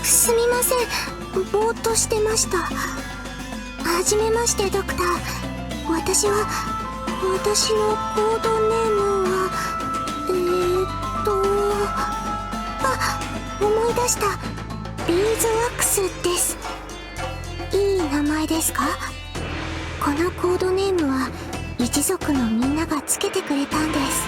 すみません、ぼーっとしてました。はじめまして、ドクター。私のコードネームはあ、思い出した。ビーズワックスです。いい名前ですか？このコードネームは一族のみんながつけてくれたんです。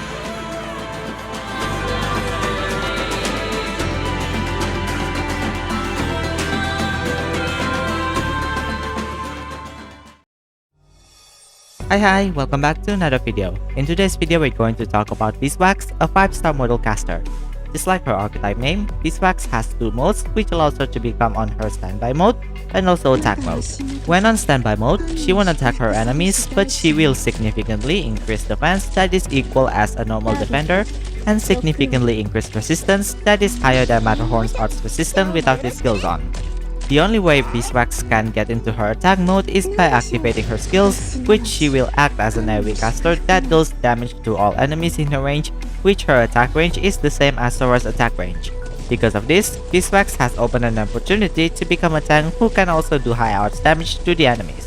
Hi, welcome back to another video. In today's video, we're going to talk about Beeswax, a 5-star model caster. Just like her archetype name, Beeswax has 2 modes, which allows her to become on her standby mode and also attack mode. When on standby mode, she won't attack her enemies, but she will significantly increase defense that is equal as a normal defender, and significantly increase resistance that is higher than Matterhorn's art's resistance without his skills on. The only way Beeswax can get into her attack mode is by activating her skills, which she will act as an AoE caster that does damage to all enemies in her range, which her attack range is the same as Sora's attack range. Because of this, Beeswax has opened an opportunity to become a tank who can also do high odds damage to the enemies.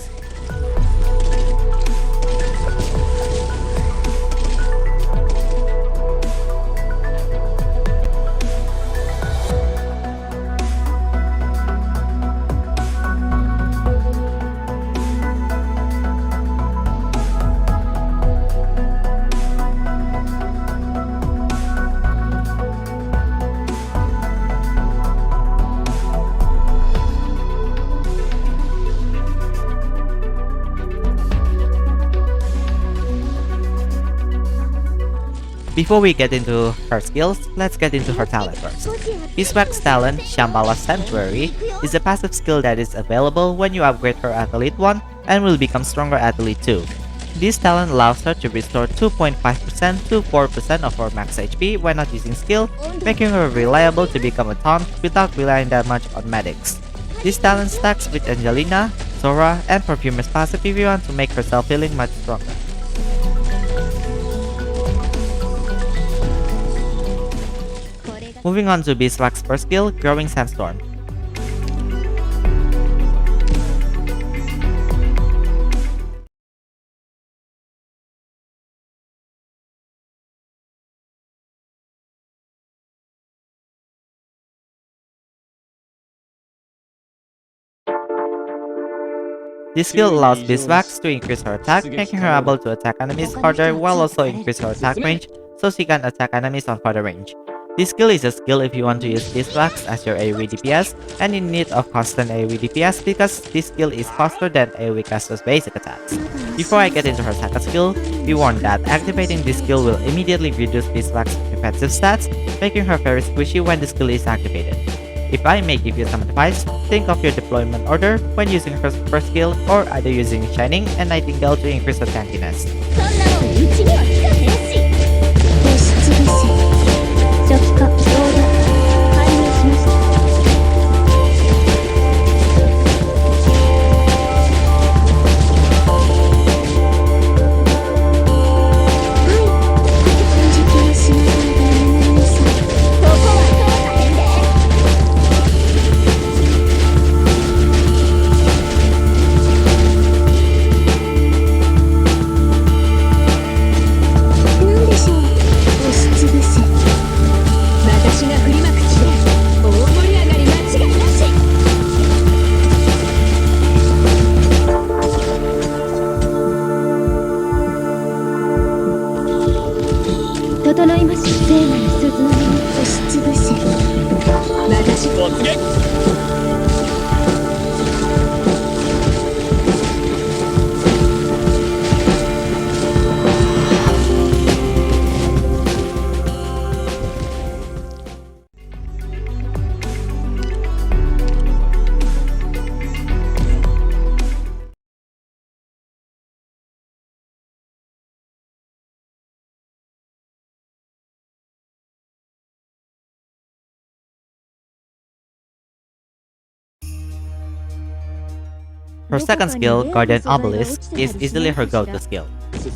Before we get into her skills, let's get into her talent first. Beeswax's talent, Shambhala's Sanctuary, is a passive skill that is available when you upgrade her at Elite 1 and will become stronger at Elite 2. This talent allows her to restore 2.5% to 4% of her max HP when not using skill, making her reliable to become a taunt without relying that much on medics. This talent stacks with Angelina, Sora, and Perfumer's passive if you want to make herself feeling much stronger. Moving on to Beeswax's first skill, Growing Sandstorm. This skill allows Beeswax to increase her attack, making her able to attack enemies harder while also increase her attack range so she can attack enemies on further range. This skill is a skill if you want to use Beeswax as your AoE DPS and in need of constant AoE DPS because this skill is faster than AoE caster's basic attacks. Before I get into her second skill, be warned that activating this skill will immediately reduce Beeswax's defensive stats, making her very squishy when the skill is activated. If I may give you some advice, think of your deployment order when using her first skill or either using Shining and Nightingale to increase her tankiness. Her second skill, Guardian Obelisk, is easily her go-to skill.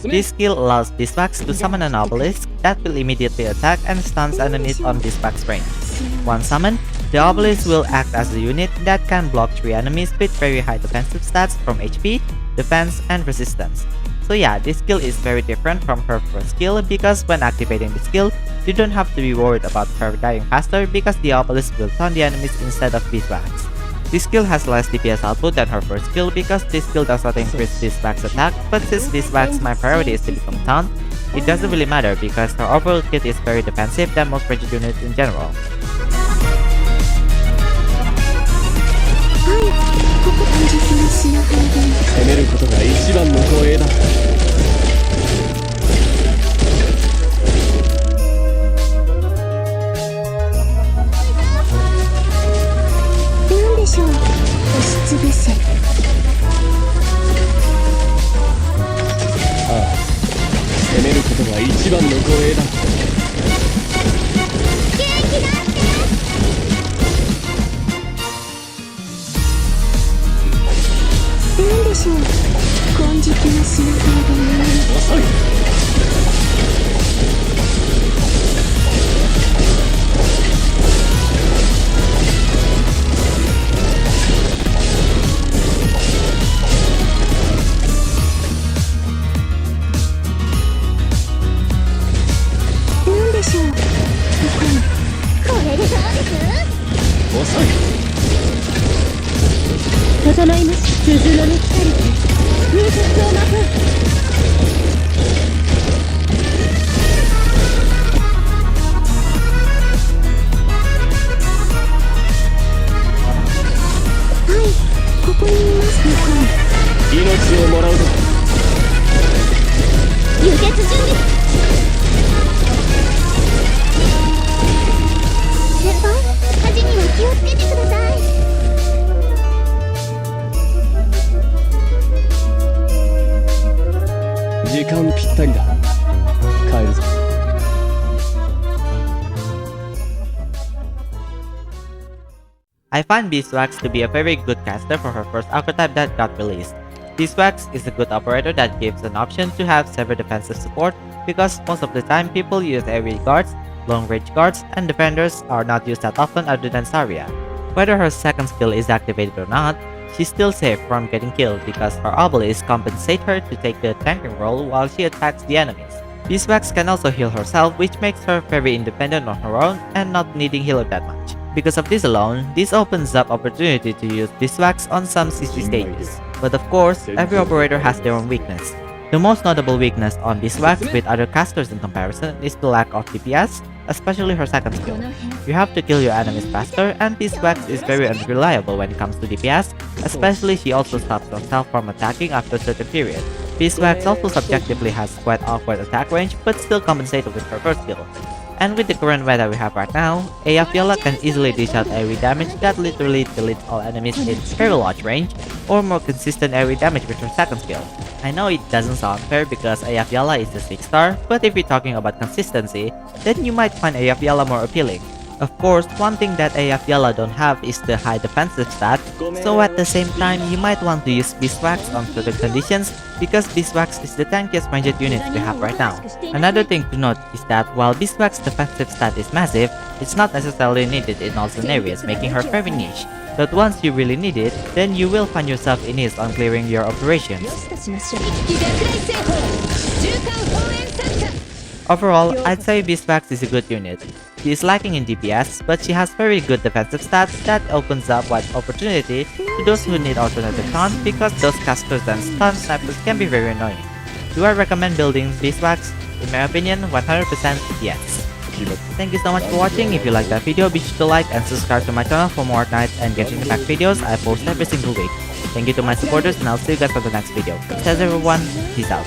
This skill allows Beeswax to summon an obelisk that will immediately attack and stuns enemies on Beeswax's range. Once summoned, The obelisk will act as a unit that can block 3 enemies with very high defensive stats from HP, defense, and resistance. So yeah, this skill is very different from her first skill because when activating the skill, you don't have to be worried about her dying faster because the obelisk will taunt the enemies instead of beeswax. This skill has less DPS output than her first skill because this skill does not increase beeswax attack, but since beeswax my priority is to become taunt, it doesn't really matter because her overall kit is very defensive than most ranged units in general. 攻めることが一番の光栄だ。なんでしょう、押しつぶせ。ああ、攻めることが一番の光栄だ。元気だって。なんでしょう、金色の砂肌で遅い。なんでしょう、これでどうです？遅い。整います。鈴の光で風雪をまとう。はい、ここにいます。命をもらうぞ。輸血準備。先輩、火事には気をつけてください。時間ぴったりだ。帰るぞ。I find beeswax to be a very good caster for her first archetype that got released. Beeswax is a good operator that gives an option to have several defensive support because most of the time people use AoE guards, long range guards, and defenders are not used that often other than Zarya. Whether her second skill is activated or not, she's still safe from getting killed because her obelisk compensate her to take the tanking role while she attacks the enemies. Beeswax can also heal herself, which makes her very independent on her own and not needing healer that much. Because of this alone, this opens up opportunity to use Beeswax on some CC stages. But of course, every operator has their own weakness. The most notable weakness on Beeswax with other casters in comparison is the lack of DPS, especially her second skill. You have to kill your enemies faster, and Beeswax is very unreliable when it comes to DPS, especially she also stops herself from attacking after a certain period. Beeswax also subjectively has quite awkward attack range but still compensated with her first skill. And with the current meta we have right now, Llama can easily dish out AoE damage that literally deletes all enemies in very large range, or more consistent AoE damage with her second skill. I know it doesn't sound fair because Llama is a 6-star, but if you're talking about consistency, then you might find Llama more appealing. Of course, one thing that Llama don't have is the high defensive stat, so at the same time you might want to use Beeswax on certain conditions because Beeswax is the tankiest ranged unit we have right now. Another thing to note is that while Beeswax's defensive stat is massive, it's not necessarily needed in all scenarios, making her very niche. But once you really need it, then you will find yourself in ease on clearing your operations. Overall, I'd say Beeswax is a good unit. She is lacking in DPS, but she has very good defensive stats that opens up wide opportunity to those who need alternative taunt because those casters and stun snipers can be very annoying. Do I recommend building Beeswax? In my opinion, 100% yes. Thank you so much for watching. If you liked that video, be sure to like and subscribe to my channel for more Arknights and Genshin Impact videos I post every single week. Thank you to my supporters and I'll see you guys on the next video. Says everyone, peace out.